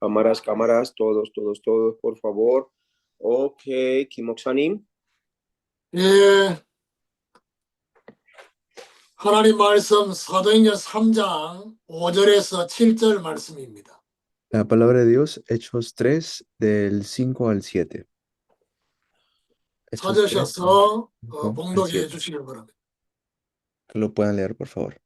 Cámaras, cámaras, todos, por favor. Ok, 김목사님. 예, 하나님 말씀 사도행전 3장 5절에서 7절 말씀입니다. La palabra de Dios, Hechos 3, del 5 al 7. Hechos 3, 찾으셔서 5 al 봉독해 7. 주시길 바랍니다. Que lo puedan leer, por favor.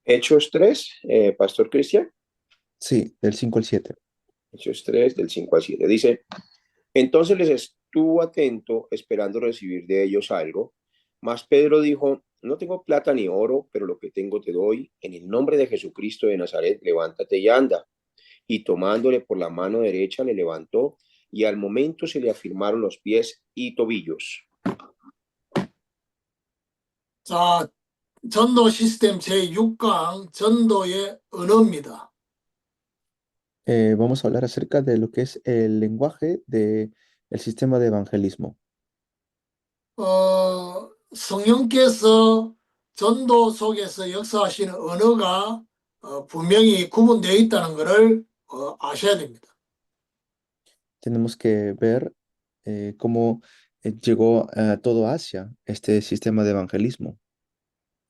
Hechos 3, Pastor Cristian. Sí, del 5 al 7. Hechos 3, del 5 al 7. Dice, entonces les estuvo atento, esperando recibir de ellos algo. Mas Pedro dijo, no tengo plata ni oro, pero lo que tengo te doy. En el nombre de Jesucristo de Nazaret, levántate y anda. Y tomándole por la mano derecha, le levantó, y al momento se le afirmaron los pies y tobillos. 자, 전도 시스템 제6강 전도의 언어입니다. Vamos a hablar acerca de lo que es el lenguaje del sistema de evangelismo. 성령께서 전도 속에서 역사하시는 언어가 분명히 구분되어 있다는 것을 아셔야 됩니다. Tenemos que ver cómo llegó a todo Asia este sistema de evangelismo.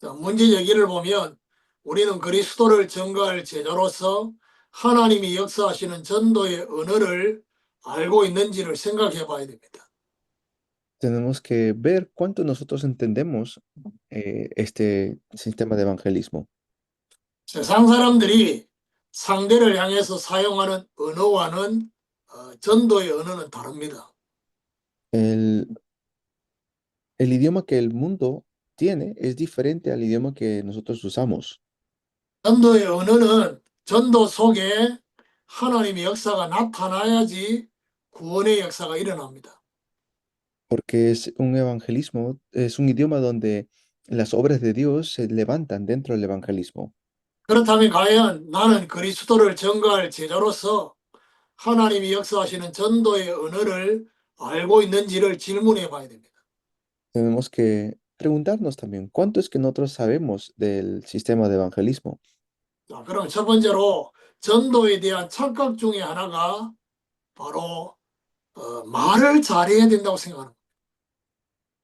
자, 문제 제기를 보면 우리는 그리스도를 증거할 제자로서 하나님이 역사하시는 전도의 언어를 알고 있는지를 생각해 봐야 됩니다. Tenemos que ver cuánto nosotros entendemos este sistema de evangelismo. 세상 사람들이 상대를 향해서 사용하는 언어와는 전도의 언어는 다릅니다. El idioma que el mundo tiene es diferente al idioma que nosotros usamos. 전도의 언어는 전도 속에 하나님의 역사가 나타나야지 구원의 역사가 일어납니다. Porque es un evangelismo, es un idioma donde las obras de Dios se levantan dentro del evangelismo. 그렇다면 과연 나는 그리스도를 증거할 제자로서 하나님이 역사하시는 전도의 언어를 알고 있는지를 질문해 봐야 됩니다. Tenemos que preguntarnos también, ¿cuánto es que nosotros sabemos del sistema de evangelismo? 자, 그럼 첫 번째로 전도에 대한 착각 중에 하나가 바로 말을 잘해야 된다고 생각합니다.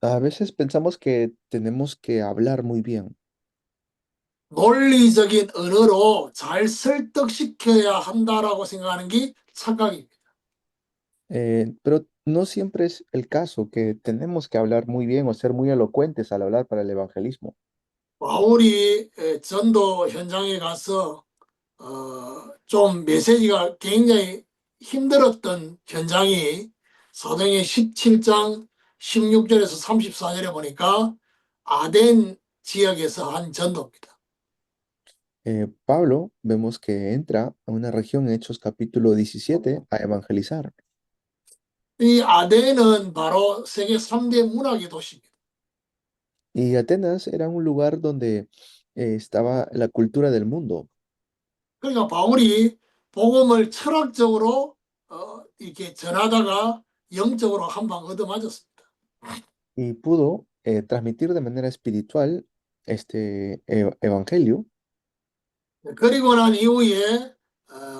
A veces pensamos que tenemos que hablar muy bien. 논리적인 언어로 잘 설득시켜야 한다라고 생각하는 게 착각입니다. Pero no siempre es el caso que tenemos que hablar muy bien o ser muy elocuentes al hablar para el evangelismo. 바울이 전도 현장에 가서 좀 메시지가 굉장히 힘들었던 현장이 사도행전 17장 16절에서 34절에 보니까 아덴 지역에서 한 전도입니다. Pablo vemos que entra a una región en Hechos capítulo 17 a evangelizar. 이 아덴은 바로 세계 3대 문화의 도시입니다. Y Atenas era un lugar donde estaba la cultura del mundo. 그러니까 바울이 복음을 철학적으로 이렇게 전하다가 영적으로 한 방 얻어맞았습니다. Y pudo transmitir de manera espiritual este evangelio. 그리고 난 이후에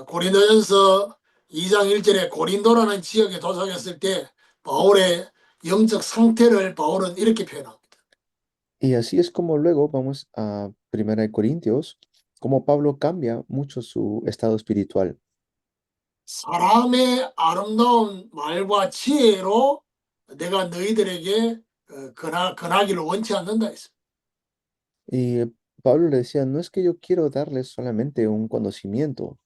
고린도전서 2장 1절에 고린도라는 지역에 도착했을 때 바울의 영적 상태를 바울은 이렇게 표현합니다. Y así es como luego vamos a 1 Corintios, como Pablo cambia mucho su estado espiritual. 사람의 아름다운 말과 지혜로 내가 너희들에게 권하기를 원치 않는다 했습니다. Y Pablo le decía, no es que yo quiero darles solamente un conocimiento.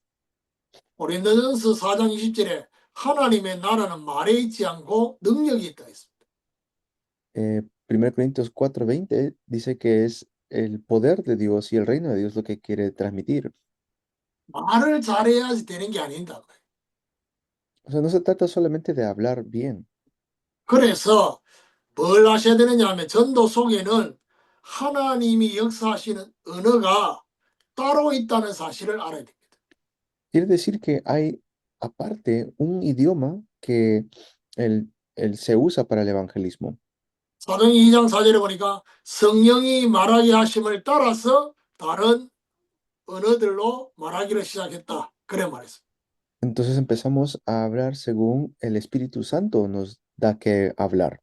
고린도전서 4장 20절에 하나님의 나라는 말에 있지 않고 능력이 있다 했습니다. 1 Corintios 4:20 dice que es el poder de Dios y el reino de Dios lo que quiere transmitir. 말을 잘해야지 되는 게 아닌다. O sea, no se trata solamente de hablar bien. 그래서 뭘 하셔야 되느냐 하면 전도 속에는 하나님이 역사하시는 언어가 따로 있다는 사실을 알아야 됩니다. Quiere decir que hay aparte un idioma que se usa para el evangelismo. 사도행 2장 4절에 보니까 성령이 말하게 하심을 따라서 다른 언어들로 말하기를 시작했다. 그래 말했어. Entonces empezamos a hablar según el Espíritu Santo nos da que hablar.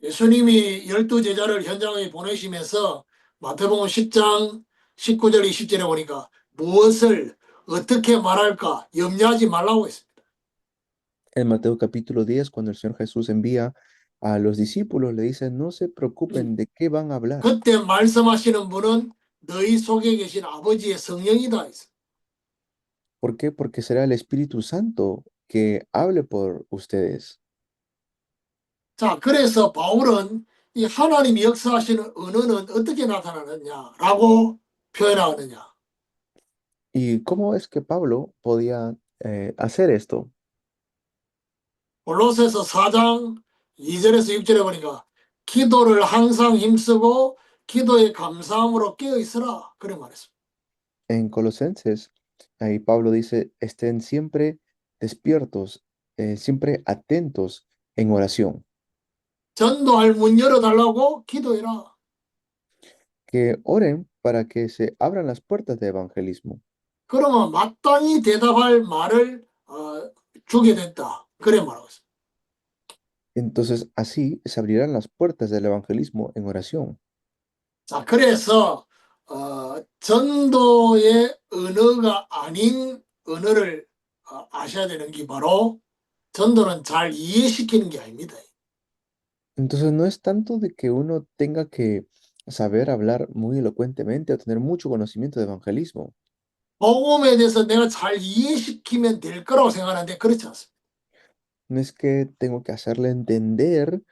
예수님이 12제자를 현장에 보내시면서 마태복음 10장 19절 20절에 보니까 무엇을 어떻게 말할까 염려하지 말라고 했습니다. En Mateo capítulo 10, cuando el Señor Jesús envía a los discípulos, le dice, no se preocupen de qué van a hablar. 그때 말씀하시는 분은 너희 속에 계신 아버지의 성령이다 했어. ¿Por qué? Porque será el Espíritu Santo que hable por ustedes. 자, 그래서 바울은 이 하나님이 역사하시는 언어는 어떻게 나타나느냐라고 표현하느냐. ¿Y cómo es que Pablo podía hacer esto? 골로새서 4장 2절에서 6절에 보니까 기도를 항상 힘쓰고 기도의 감사함으로 깨어 있으라 그래 말했습니다. En Colosenses, ahí Pablo dice, estén siempre despiertos, siempre atentos en oración, 전도할 문 열어달라고 기도해라. que oren para que se abran las puertas de evangelismo. 그러면 마땅히 대답할 말을 주게 됐다. 그래 말하고 있습니다. Entonces así se abrirán las puertas del evangelismo en oración. 자, 그래서 전도의 언어가 아닌 언어를 아셔야 되는 게 바로 전도는 잘 이해시키는 게 아닙니다. Entonces no es tanto de que uno tenga que saber hablar muy elocuentemente o tener mucho conocimiento de evangelismo. 복음에 대해서 내가 잘 이해시키면 될 거라고 생각하는데 그렇지 않습니다. No es que tengo que hacerle entender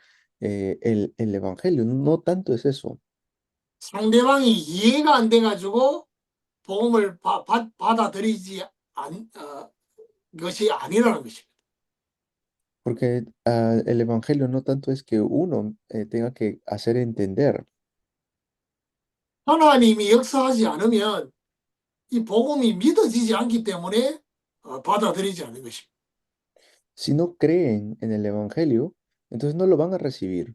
el evangelio, no tanto es eso. 상대방이 이해가 안 돼가지고 복음을 받아들이지 것이 아니라는 것입니다. Porque el evangelio no tanto es que uno tenga que hacer entender. 하나님이 역사하지 않으면 이 복음이 믿어지지 않기 때문에 받아들이지 않는 것입니다. Si no creen en el evangelio, entonces no lo van a recibir.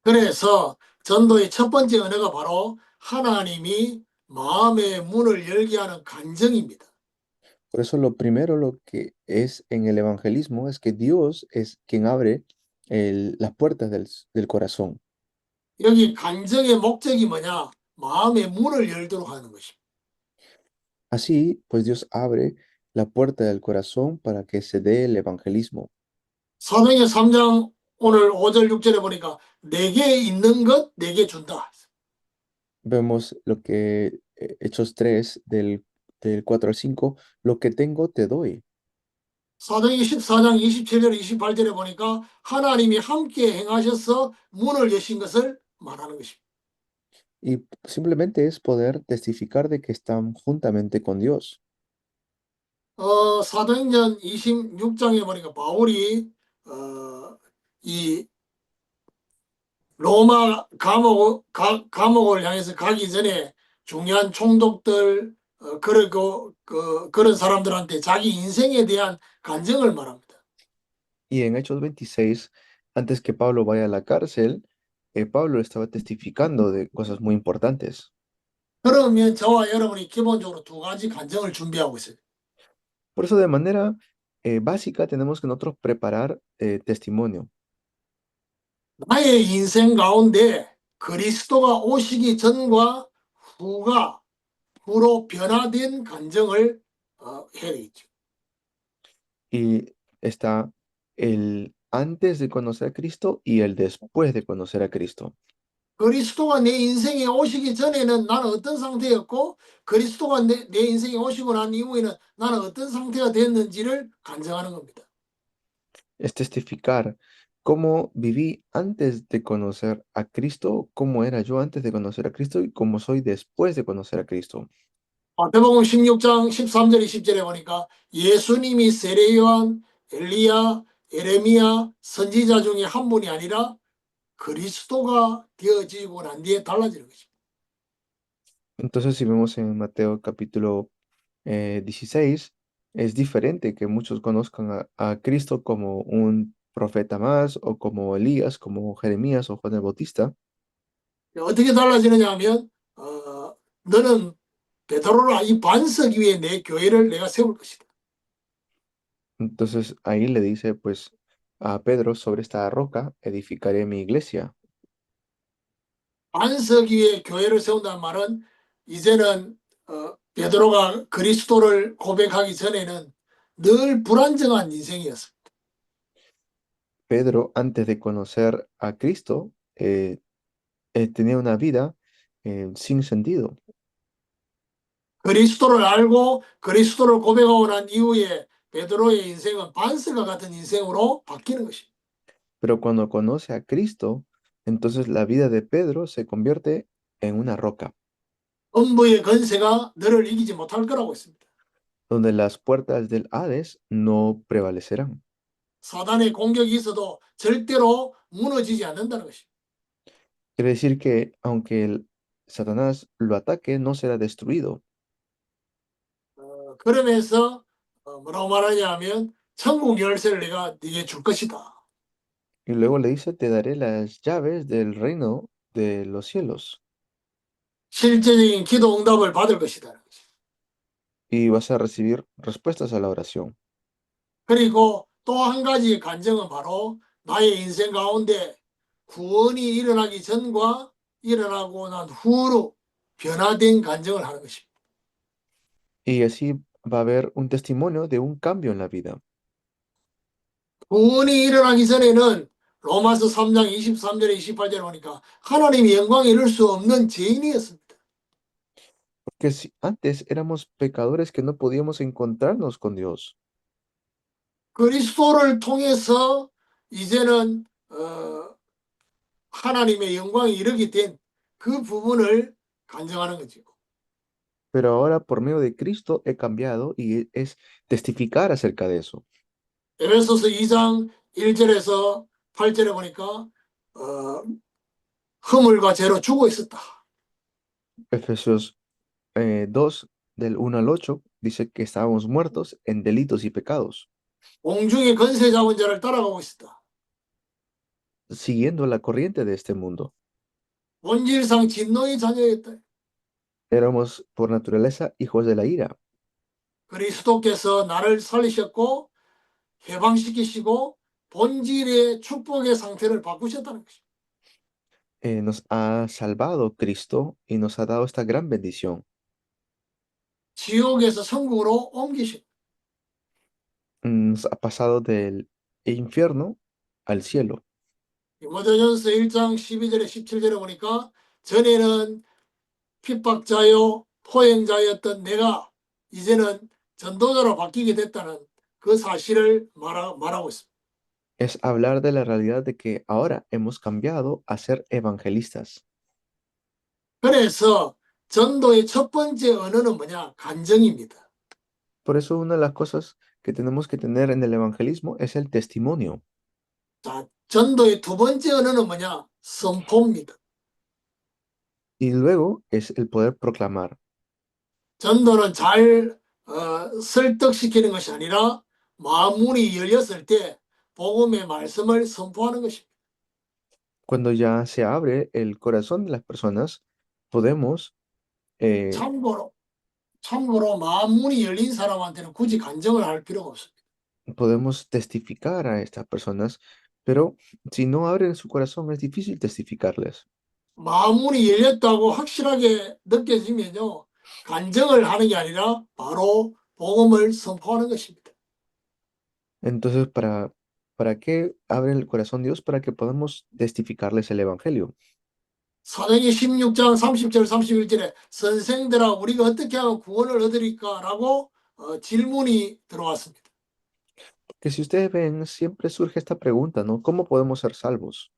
그래서 전도의 첫 번째 은혜가 바로 하나님이 마음의 문을 열게 하는 간증입니다. Por eso lo primero lo que es en el evangelismo es que Dios es quien abre las puertas del corazón. 여기 간증의 목적이 뭐냐? 마음의 문을 열도록 하는 것입니다. Así, pues Dios abre la puerta del corazón para que se dé el evangelismo. 사도행전 3장 오늘 5절 6절에 보니까 내게 있는 것 내게 준다. Vemos lo que Hechos 3 del 4 al 5, lo que tengo te doy. 사도행전 14장 27절 28절에 보니까 하나님이 함께 행하셔서 문을 여신 것을 말하는 것입니다. Y simplemente es poder testificar de que están juntamente con Dios. 사도행전 26장에 보니까 바울이 이 로마 감옥을 향해서 가기 전에 중요한 총독들 그리고 그런 사람들한테 자기 인생에 대한 간증을 말합니다. Y en Hechos 26, antes que Pablo vaya a la cárcel, Pablo estaba testificando de cosas muy importantes. 그러면 저와 여러분이 기본적으로 두 가지 간증을 준비하고 있어요. Por eso de manera básica tenemos que nosotros preparar testimonio. 나의 인생 가운데 그리스도가 오시기 전과 후로 변화된 간증을 해야 되겠죠. Y está el antes de conocer a Cristo y el después de conocer a Cristo. 그리스도가 내 인생에 오시기 전에는 나는 어떤 상태였고 그리스도가 내 인생에 오시고 난 이후에는 나는 어떤 상태가 됐는지를 간증하는 겁니다. Es testificar cómo viví antes de conocer a Cristo, cómo era yo antes de conocer a Cristo y cómo soy después de conocer a Cristo. 마태복음 16장 13절 20절에 보니까 예수님이 세례요한, 엘리야, 에레미야 선지자 중에 한 분이 아니라 그리스도가 되어지고 난 뒤에 달라지는 것입니다. Entonces, si vemos en Mateo capítulo 16, es diferente que muchos conozcan a Cristo como un profeta más, o como Elías, como Jeremías o Juan el Bautista. 어떻게 달라지느냐 하면 너는 베드로라 이 반석 위에 내 교회를 내가 세울 것이다. Entonces ahí le dice pues a Pedro: sobre esta roca edificaré mi iglesia. 반석 위에 교회를 세운다는 말은 이제는 베드로가 그리스도를 고백하기 전에는 늘 불안정한 인생이었습니다. Pedro, antes de conocer a Cristo, tenía una vida sin sentido. 그리스도를 알고 그리스도를 고백하고 난 이후에 베드로의 인생은 반석과 같은 인생으로 바뀌는 것입니다. Pero cuando conoce a Cristo, entonces la vida de Pedro se convierte en una roca, 음부의 권세가 너를 이기지 못할 거라고 했습니다. donde las puertas del Hades no prevalecerán. 사단의 공격이 있어도 절대로 무너지지 않는다는 것입니다. Quiere decir que aunque Satanás lo ataque, no será destruido. 그러면서 뭐라고 말하냐 하면 천국 열쇠를 내가 네게 줄 것이다. Y luego le dice: te daré las llaves del reino de los cielos. 실제적인 기도 응답을 받을 것이다. Y vas a recibir respuestas a la oración. 그리고 또 한 가지 간증은 바로 나의 인생 가운데 구원이 일어나기 전과 일어나고 난 후로 변화된 간증을 하는 것입니다. Y así va a haber un testimonio de un cambio en la vida. 구원이 일어나기 전에는 로마서 3장 23절에 28절에 보니까 하나님의 영광에 이를 수 없는 죄인이었습니다. Porque si antes éramos pecadores que no podíamos encontrarnos con Dios, 그리스도를 통해서 이제는 하나님의 영광에 이르게 된 그 부분을 간증하는 거죠. pero ahora por medio de Cristo he cambiado, y es testificar acerca de eso. 에베소서 2장 1절에서 8절에 보니까 허물과 죄로 죽어 있었다. Efesios 2, del 1 al 8, dice que estábamos muertos en delitos y pecados, 공중의 권세 잡은 자를 따라가고 있었다. siguiendo la corriente de este mundo. 본질상 진노의 자녀였다. Éramos por naturaleza hijos de la ira, 그리스도께서 나를 살리셨고 해방시키시고 본질의 축복의 상태를 바꾸셨다는 것입니다. nos ha salvado Cristo y nos ha dado esta gran bendición. 지옥에서 천국으로 옮기신 Nos ha pasado del infierno al cielo. 디모데전서 1장 12절에 17절에 보니까 전에는 핍박자요 포행자였던 내가 이제는 전도자로 바뀌게 됐다는 그 사실을 말하고 있습니다. Es hablar de la realidad de que ahora hemos cambiado a ser evangelistas. 그래서 전도의 첫 번째 언어는 뭐냐? 간증입니다. Por eso una de las cosas que tenemos que tener en el evangelismo es el testimonio. 자, 전도의 두 번째 언어는 뭐냐? 선포입니다. Y luego es el poder proclamar. 전도는 잘 설득시키는 것이 아니라 마음문이 열렸을 때 복음의 말씀을 선포하는 것입니다. Cuando ya se abre el corazón de las personas, podemos 참고로 마음문이 열린 사람한테는 굳이 간증을 할 필요가 없습니다. podemos testificar a estas personas, pero si no abren su corazón es difícil testificarles. 마음문이 열렸다고 확실하게 느껴지면요, 간증을 하는 게 아니라 바로 복음을 선포하는 것입니다. Entonces, ¿para qué abre el corazón Dios? Para que podamos testificarles el evangelio. 사도행전 16장 30절 31절에 선생들아 우리가 어떻게 하면 구원을 얻으리까라고 질문이 들어왔습니다. Que si ustedes ven, siempre surge esta pregunta, ¿no? ¿Cómo podemos ser salvos?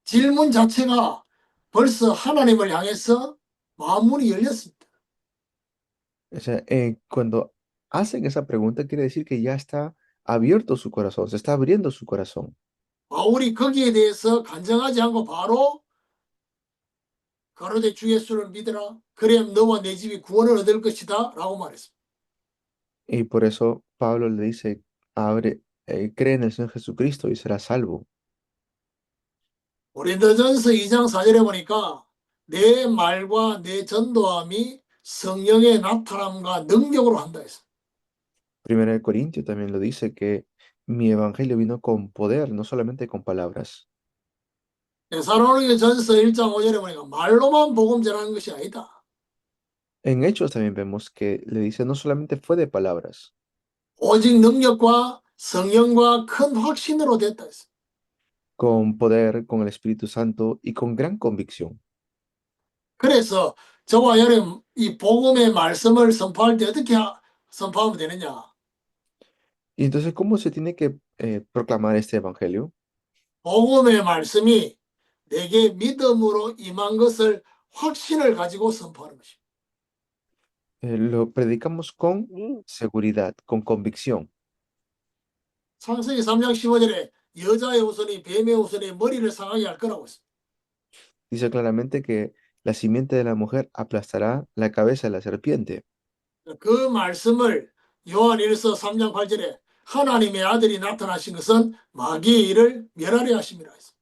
질문 자체가 벌써 하나님을 향해서 마음문이 열렸습니다. O sea, cuando hacen esa pregunta, quiere decir que ya está abierto su corazón, se está abriendo su corazón. 바울이 거기에 대해서 간증하지 않고 바로 가로되 주 예수를 믿으라. 그래야 너와 내 집이 구원을 얻을 것이다. 라고 말했습니다. Y por eso Pablo le dice, abre, cree en el Señor Jesucristo y serás salvo. 고린도전서 2장 4절에 보니까 내 말과 내 전도함이 성령의 나타남과 능력으로 한다 했어. Primera de Corintios también lo dice que mi evangelio vino con poder, no solamente con palabras. 데살로니가전서 1장 5절에 보니까 말로만 복음 전하는 것이 아니다. En Hechos también vemos que le dice no solamente fue de palabras, 오직 능력과 성령과 큰 확신으로 됐다 했어. con poder, con el Espíritu Santo y con gran convicción. 그래서 저와 여러분 이 복음의 말씀을 선포할 때 어떻게 선포하면 되느냐? Y entonces, ¿cómo se tiene que proclamar este evangelio? 복음의 말씀이 내게 믿음으로 임한 것을 확신을 가지고 선포하는 것입니다. Lo predicamos con seguridad, con convicción. 창세기 3장 15절에 여자의 후손이 뱀의 후손의 머리를 상하게 할 거라고 했습니다. Dice claramente que la simiente de la mujer aplastará la cabeza de la serpiente. 그 말씀을 요한일서 3장 8절에 하나님의 아들이 나타나신 것은 마귀의 일을 멸하려 하심이라 했습니다.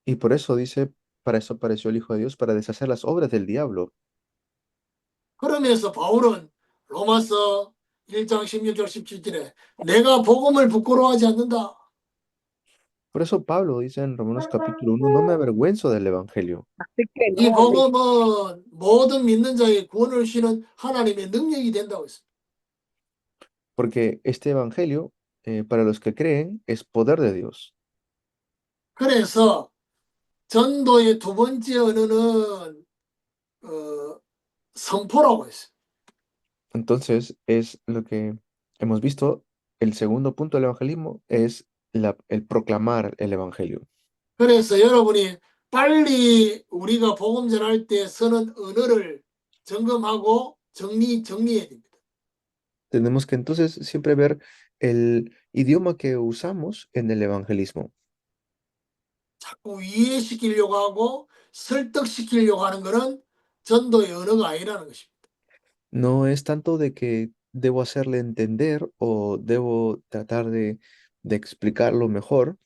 Y por eso dice, para eso apareció el Hijo de Dios, para deshacer las obras del diablo. 그러면서 바울은 로마서 1장 16절 17절에 내가 복음을 부끄러워하지 않는다. Por eso Pablo dice en Romanos capítulo 1, no me avergüenzo del evangelio, Así que 이 no, amigo. 복음은 모든 믿는 자의 구원을 주시는 하나님의 능력이 된다고 했습니다. porque este evangelio, para los que creen, es poder de Dios. 그래서 전도의 두 번째 언어는 선포라고 했어요. Entonces, es lo que hemos visto. El segundo punto del evangelismo es el proclamar el evangelio. 그래서 여러분이 빨리 우리가 복음 전할 때 쓰는 언어를 점검하고 정리해야 됩니다. Tenemos que entonces siempre ver el idioma que usamos en el evangelismo. 자꾸 이해시키려고 하고 설득시키려고 하는 것은 전도의 언어가 아니라는 것입니다. No es tanto de que debo hacerle entender o debo tratar de explicarlo mejor,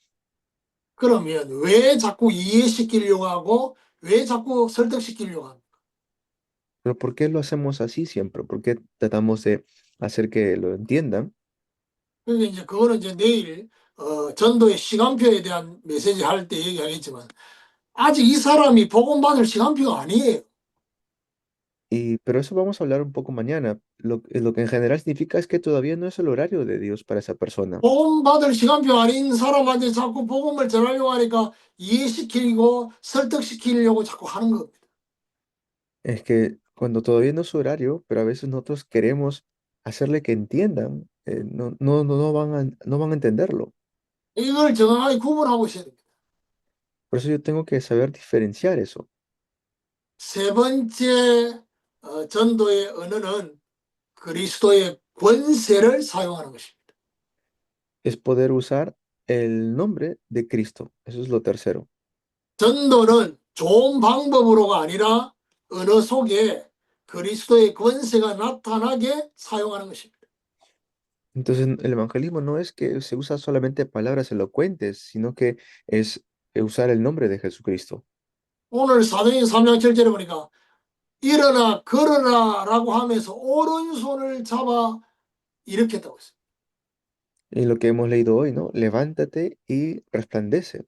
그러면 왜 자꾸 이해시키려고 하고 왜 자꾸 설득시키려고 합니까? pero ¿por qué lo hacemos así siempre? ¿Por qué tratamos de hacer que lo entiendan? 그러니까 이제 그거는 이제 내일 전도의 시간표에 대한 메시지 할 때 얘기하겠지만 아직 이 사람이 복음 받을 시간표가 아니에요. Pero eso vamos a hablar un poco mañana. Lo que en general significa es que todavía no es el horario de Dios para esa persona. 복음 받을 시간표 아닌 사람한테 자꾸 복음을 전하려고 하니까 이해시키고 설득시키려고 자꾸 하는 겁니다. Es que cuando todavía no es su horario, pero a veces nosotros queremos hacerle que entiendan, no van a entenderlo. 이걸 정확하게 구분하고 있어야 됩니다. Por eso yo tengo que saber diferenciar eso. 세 번째 전도의 언어는 그리스도의 권세를 사용하는 것입니다. Es poder usar el nombre de Cristo. Eso es lo tercero. 전도는 좋은 방법으로가 아니라 언어 속에 그리스도의 권세가 나타나게 사용하는 것입니다. Entonces, el evangelismo no es que se usa solamente palabras elocuentes, sino que es usar el nombre de Jesucristo. 오늘 사도행전 3장 7절에 보니까 일어나 걸어라라고 하면서 오른손을 잡아 일으켰다고 했어요. Y lo que hemos leído hoy, ¿no? Levántate y resplandece.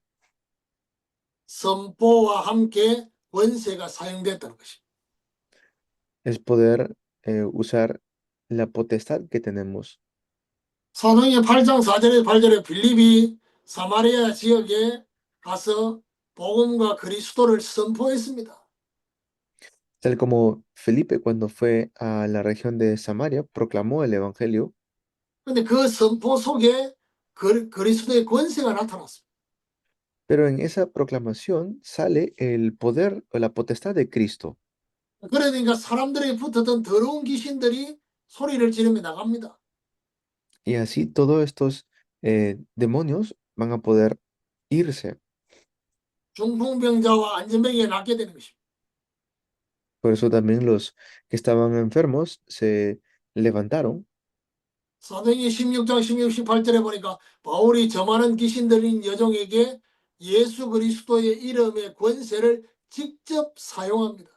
선포와 함께 권세가 사용됐다는 것입니다. Es poder usar la potestad que tenemos. 사도행전 8장 4절에 8절에 빌립이 사마리아 지역에 가서 복음과 그리스도를 선포했습니다. Tal como Felipe cuando fue a la región de Samaria, proclamó el evangelio, 근데 그 선포 속에 그리스도의 권세가 나타났습니다. pero en esa proclamación sale el poder o la potestad de Cristo. 그러니까 사람들에게 붙었던 더러운 귀신들이 소리를 지르며 나갑니다. Y así todos estos demonios van a poder irse. 중풍병자와 안전병에 낫게 되는 것입니다. Por eso también los que estaban enfermos se levantaron. 사도행전 16장 16, 18절에 보니까 바울이 저 많은 귀신 들린 여종에게 예수 그리스도의 이름의 권세를 직접 사용합니다.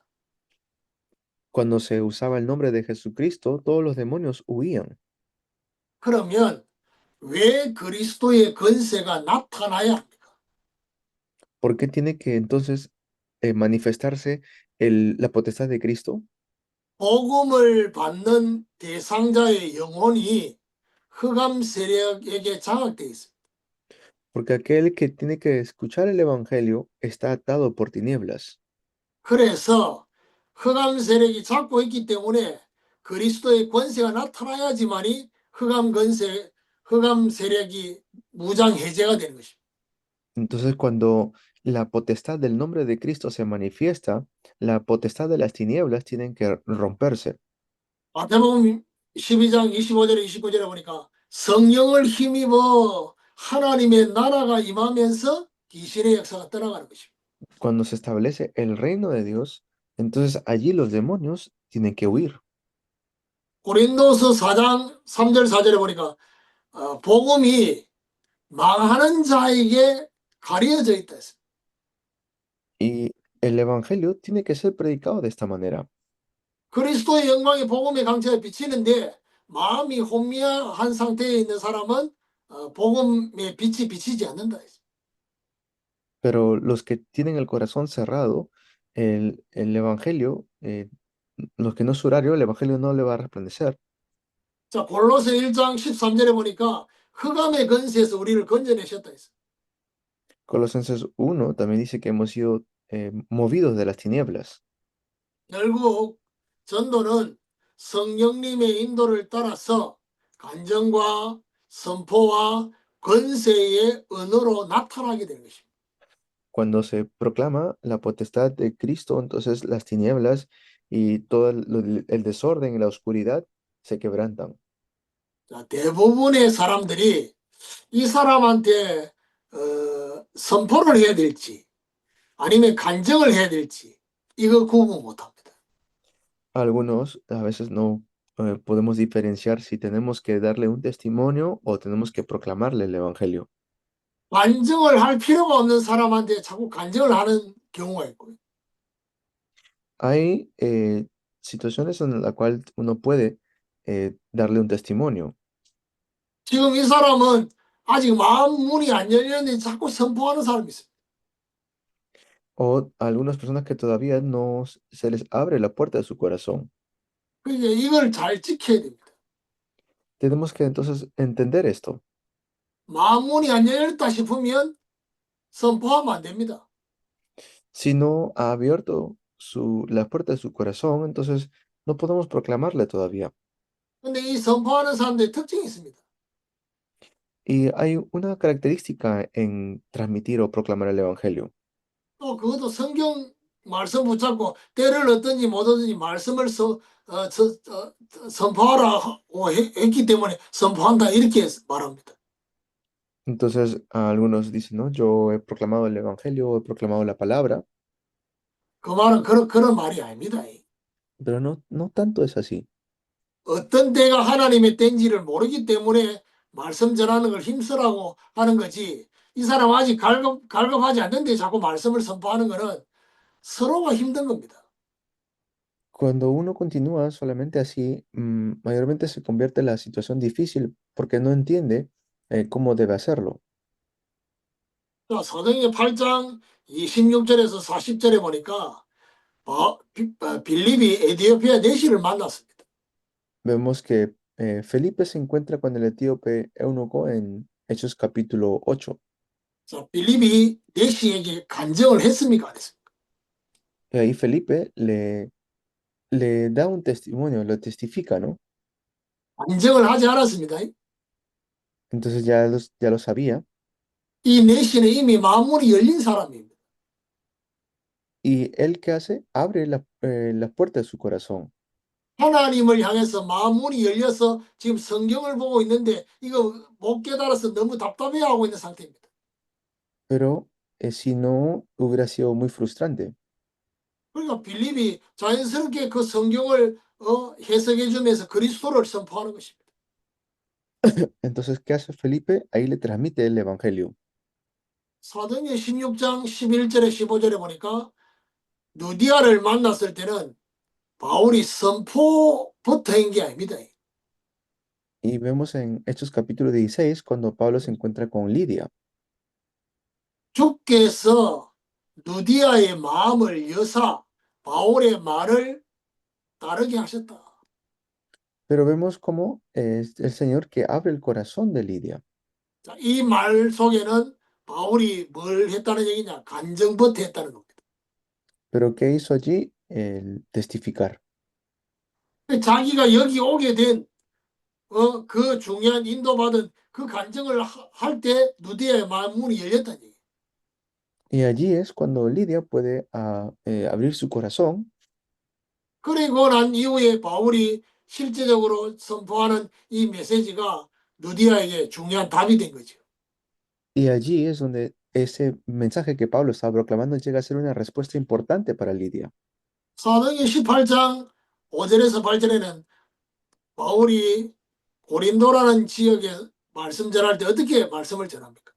Cuando se usaba el nombre de Jesucristo, todos los demonios huían. 그러면 왜 그리스도의 권세가 나타나야 합니까? ¿Por qué tiene que entonces manifestarse la potestad de Cristo? 복음을 받는 대상자의 영혼이 흑암 세력에게 장악되어 있습니다. Porque aquel que tiene que escuchar el Evangelio está atado por tinieblas. 그래서 흑암 세력이 잡고 있기 때문에 그리스도의 권세가 나타나야지만이 흑암 세력이 무장 해제가 되는 것입니다. Entonces, cuando la potestad del nombre de Cristo se manifiesta, la potestad de las tinieblas tienen que romperse. 마태복음 12장 25절에 29절에 보니까 성령을 힘입어 하나님의 나라가 임하면서 귀신의 역사가 떠나가는 것입니다. Cuando se establece el reino de Dios, entonces allí los demonios tienen que huir. 고린도서 4장 3절 4절에 보니까 복음이 망하는 자에게 가려져 있다 했습니다. Y el Evangelio tiene que ser predicado de esta manera. 그리스도의 영광이 복음의 강체에 비치는데 마음이 혼미한 상태에 있는 사람은 복음의 빛이 비치지 않는다 했습니다. Pero los que tienen el corazón cerrado, el Evangelio, los que no es su horario, el Evangelio no le va a resplandecer. 자, 골로새 1장 13절에 보니까 흑암의 권세에서 우리를 건져내셨다 했습니다. Colosenses 1 también dice que hemos sido movidos de las tinieblas. 결국 전도는 성령님의 인도를 따라서 간증과 선포와 권세의 언어로 나타나게 되는 것입니다. Cuando se proclama la potestad de Cristo, entonces las tinieblas y todo el desorden y la oscuridad se quebrantan. 자, 대부분의 사람들이 이 사람한테 선포를 해야 될지 아니면 간증을 해야 될지 이거 구분 못합니다. Algunos a veces no podemos diferenciar si tenemos que darle un testimonio o tenemos que proclamarle el Evangelio. 간증을 할 필요가 없는 사람한테 자꾸 간증을 하는 경우가 있고요. Hay situaciones en las cuales uno puede darle un testimonio. 지금 이 사람은 아직 마음 문이 안 열렸는데 자꾸 선포하는 사람이 있어요. O algunas personas que todavía no se les abre la puerta de su corazón. 그러니까 이걸 잘 지켜야 됩니다. Tenemos que entonces entender esto. 마음 문이 안 열렸다 싶으면 선포하면 안 됩니다. Si no ha abierto la puerta de su corazón, entonces no podemos proclamarle todavía. 근데 이 선포하는 사람들의 특징이 있습니다. Y hay una característica en transmitir o proclamar el Evangelio. 또 그것도 성경 말씀 붙잡고 때를 얻든지 못 얻든지 말씀을 선포하라고 했기 때문에 선포한다 이렇게 말합니다. Entonces, algunos dicen, ¿no? Yo he proclamado el Evangelio, he proclamado la palabra, 그 말은 그런 말이 아닙니다. pero no tanto es así. 어떤 때가 하나님의 때인지를 모르기 때문에 말씀 전하는 걸 힘쓰라고 하는 거지. 이 사람 아직 갈급하지 않는데 자꾸 말씀을 선포하는 거는 서로가 힘든 겁니다. Cuando uno continúa solamente así, mayormente se convierte en la situación difícil porque no entiende cómo debe hacerlo. 자, 사도행전 8장 26절에서 40절에 보니까 빌립이 에디오피아 내시를 만났습니다. Vemos que Felipe se encuentra con el etíope eunuco en Hechos capítulo 8. 자, 빌립이 내시에게 간증을 했습니까? 안 했습니까? Y ahí Felipe le da un testimonio, lo testifica, ¿no? 간증을 하지 않았습니다. Entonces ya lo sabía. 이 내시는 이미 마음문이 열린 사람입니다. ¿Y él qué hace? Abre la puerta de su corazón. 하나님을 향해서 마음문이 열려서 지금 성경을 보고 있는데 이거 못 깨달아서 너무 답답해하고 있는 상태입니다. pero si no, hubiera sido muy frustrante. 그러니까 빌립이 자연스럽게 그 성경을 해석해 주면서 그리스도를 선포하는 것입니다. Entonces, ¿qué hace Felipe? Ahí le transmite el evangelio. 사도행전 16장 11절에 15절에 보니까 누디아를 만났을 때는 바울이 선포부터 한 게 아닙니다. Y vemos en Hechos capítulo 16 cuando Pablo se encuentra con Lidia. 주께서 누디아의 마음을 여사 바울의 말을 따르게 하셨다. Pero vemos cómo es el Señor que abre el corazón de Lidia. 자, 이 말 속에는 바울이 뭘 했다는 얘기냐? 간증부터 했다는 겁니다. Pero ¿qué hizo allí? El testificar. 자기가 여기 오게 된 그 중요한 인도받은 그 간증을 할 때 누디아의 마음 문이 열렸다는 얘기. Y allí es cuando Lidia puede abrir su corazón. 그리고 난 이후에 바울이 실제적으로 선포하는 이 메시지가 누디아에게 중요한 답이 된 거죠. Y allí es donde ese mensaje que Pablo estaba proclamando llega a ser una respuesta importante para Lidia. 사도행전 18장 5절에서 8절에는 바울이 고린도라는 지역에 말씀 전할 때 어떻게 말씀을 전합니까?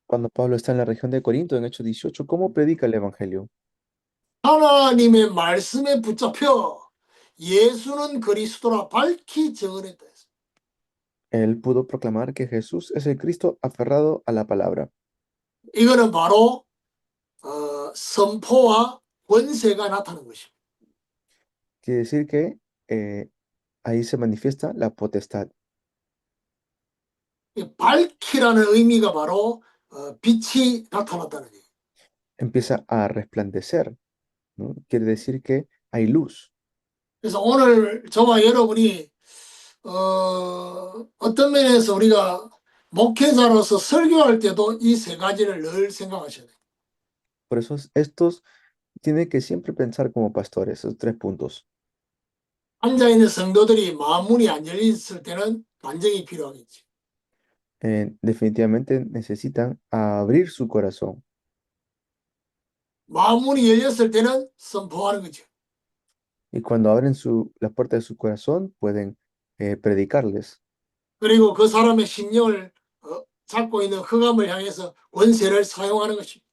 Cuando Pablo está en la región de Corinto, en Hechos 18, ¿cómo predica el evangelio? 하나님의 말씀에 붙잡혀 예수는 그리스도라 밝히 증언했다. Él pudo proclamar que Jesús es el Cristo aferrado a la palabra. 이거는 바로 선포와 권세가 나타나는 것입니다. Quiere decir que ahí se manifiesta la potestad. 이 밝히라는 의미가 바로 빛이 나타났다는 얘기예요. Empieza a resplandecer, ¿no? Quiere decir que hay luz. 그래서 오늘 저와 여러분이 어떤 면에서 우리가 목회자로서 설교할 때도 이 세 가지를 늘 생각하셔야 돼요. Por eso estos tiene que siempre pensar como pastores, esos 3 puntos. 앉아있는 성도들이 마음문이 안 열렸을 때는 반정이 필요하겠지. Definitivamente necesitan abrir su corazón. 마음문이 열렸을 때는 선포하는 거죠. Y cuando abren la puerta de su corazón, pueden predicarles. 그리고 그 사람의 심령을 잡고 있는 흑암을 향해서 권세를 사용하는 것입니다.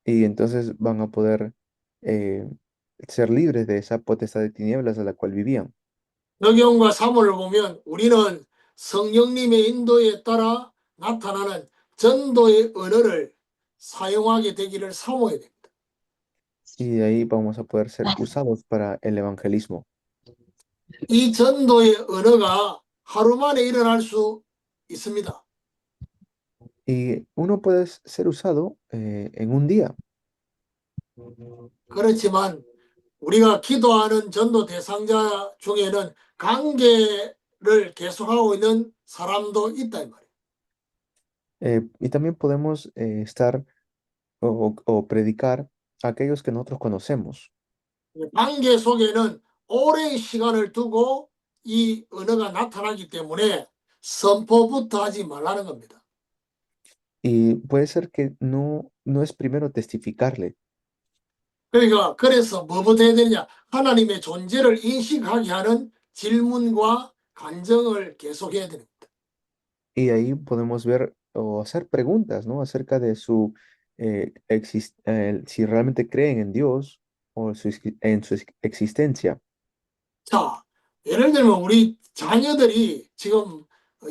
Y entonces van a poder ser libres de esa potestad de tinieblas a la cual vivían. 역경과 사모를 보면 우리는 성령님의 인도에 따라 나타나는 전도의 언어를 사용하게 되기를 사모해야 됩니다. Y de ahí vamos a poder ser usados para el evangelismo. 이 전도의 언어가 하루 만에 일어날 수 있습니다. Y uno puede ser usado en un día. 그렇지만 우리가 기도하는 전도 대상자 중에는 관계를 계속하고 있는 사람도 있다 이 말이에요. Y también podemos estar o predicar a aquellos que nosotros conocemos. 관계 속에는 오랜 시간을 두고 이 언어가 나타나기 때문에 선포부터 하지 말라는 겁니다. Y puede ser que no es primero testificarle. 그러니까 그래서 뭐부터 해야 되느냐? 하나님의 존재를 인식하게 하는 질문과 간증을 계속해야 됩니다. Y ahí podemos ver o hacer preguntas, ¿no? Acerca de si realmente creen en Dios o en su existencia. 자, 예를 들면 우리 자녀들이 지금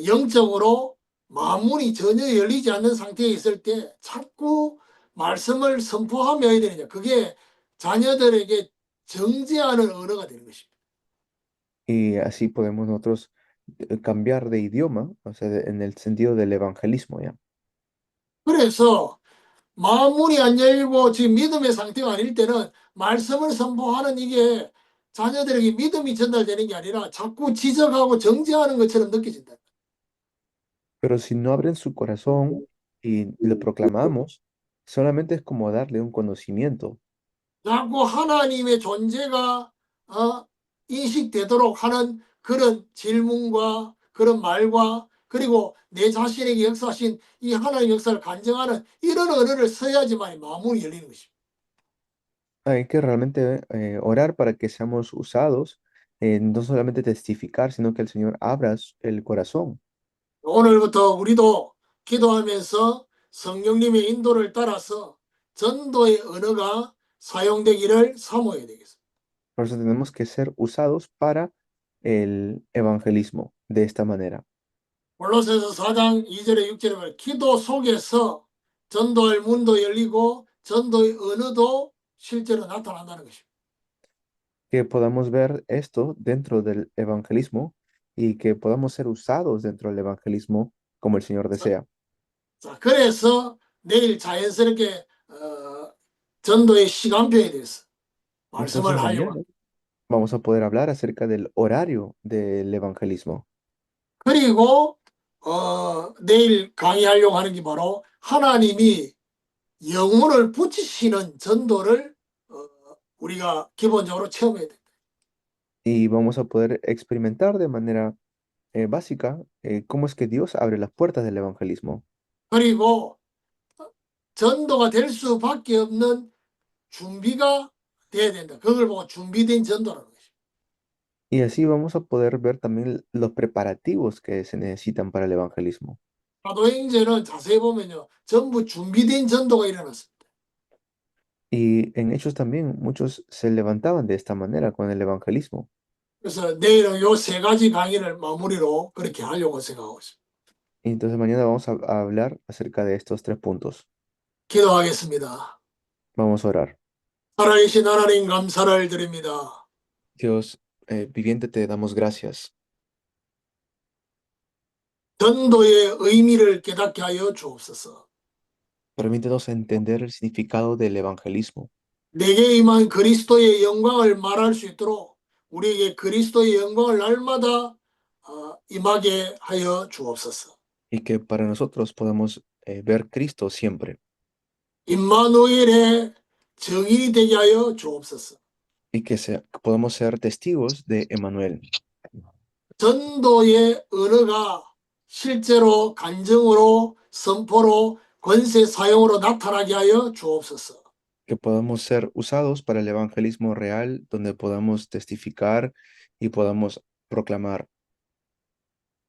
영적으로 마음문이 전혀 열리지 않는 상태에 있을 때 자꾸 말씀을 선포하며 해야 되느냐? 그게 자녀들에게 정죄하는 언어가 되는 것입니다. Y así podemos nosotros cambiar de idioma, o sea, en el sentido del evangelismo, ¿ya? 그래서 마음문이 안 열리고 지금 믿음의 상태가 아닐 때는 말씀을 선포하는 이게 자녀들에게 믿음이 전달되는 게 아니라 자꾸 지적하고 정죄하는 것처럼 느껴진다. Pero si no abren su corazón y lo proclamamos, solamente es como darle un conocimiento. 자꾸 하나님의 존재가 인식되도록 하는 그런 질문과 그런 말과 그리고 내 자신에게 역사하신 이 하나님 역사를 간증하는 이런 언어를 써야지만 마음문이 열리는 것입니다. Hay que realmente orar para que seamos usados, no solamente testificar, sino que el Señor abra el corazón. 오늘부터 우리도 기도하면서 성령님의 인도를 따라서 전도의 언어가 사용되기를 사모해야 되겠습니다. Por eso tenemos que ser usados para el evangelismo de esta manera. 골로새서 4장 2절에 6절에 보면 기도 속에서 전도할 문도 열리고 전도의 언어도 실제로 나타난다는 것입니다. Que podamos ver esto dentro del evangelismo y que podamos ser usados dentro del evangelismo como el Señor desea. 자, 그래서 내일 자연스럽게 전도의 시간표에 대해서 Entonces 말씀을 하려고 mañana vamos a poder hablar acerca del horario del evangelismo. 그리고 내일 강의하려고 하는 게 바로 하나님이 영혼을 붙이시는 전도를 우리가 기본적으로 체험해야 됩니다. Y vamos a poder experimentar de manera básica cómo es que Dios abre las puertas del evangelismo. 그리고 전도가 될 수밖에 없는 준비가 돼야 된다. 그걸 보고 준비된 전도라는 것입니다. Y así vamos a poder ver también los preparativos que se necesitan para el evangelismo. 사도행전은 자세히 보면요, 전부 준비된 전도가 일어났습니다. Y en Hechos también muchos se levantaban de esta manera con el evangelismo. 그래서 내일은 요 세 가지 강의를 마무리로 그렇게 하려고 생각하고 있습니다. Y entonces mañana vamos a hablar acerca de estos 3 puntos. 기도하겠습니다. Vamos a orar. 살아계신 하나님 감사를 드립니다. Dios viviente, te damos gracias. 전도의 의미를 깨닫게 하여 주옵소서. Permítenos entender el significado del evangelismo 내게 임한 그리스도의 영광을 말할 수 있도록 우리에게 그리스도의 영광을 날마다 임하게 하여 주옵소서. y que para nosotros podamos ver Cristo siempre 임마누엘의 증인이 되게 하여 주옵소서. y que podamos ser testigos de Emmanuel. 전도의 언어가 실제로 간증으로 선포로 권세 사용으로 나타나게 하여 주옵소서. Que podamos ser usados para el evangelismo real, donde podamos testificar y podamos proclamar.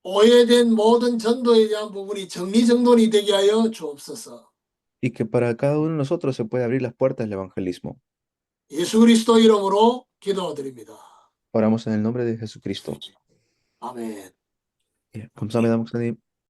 오해된 모든 전도에 대한 부분이 정리정돈이 되게 하여 주옵소서. Y que para cada uno de nosotros se pueda abrir las puertas del evangelismo. 예수 그리스도 이름으로 기도드립니다. Oramos en el nombre de Jesucristo. 아멘. 감사합니다, 목사님.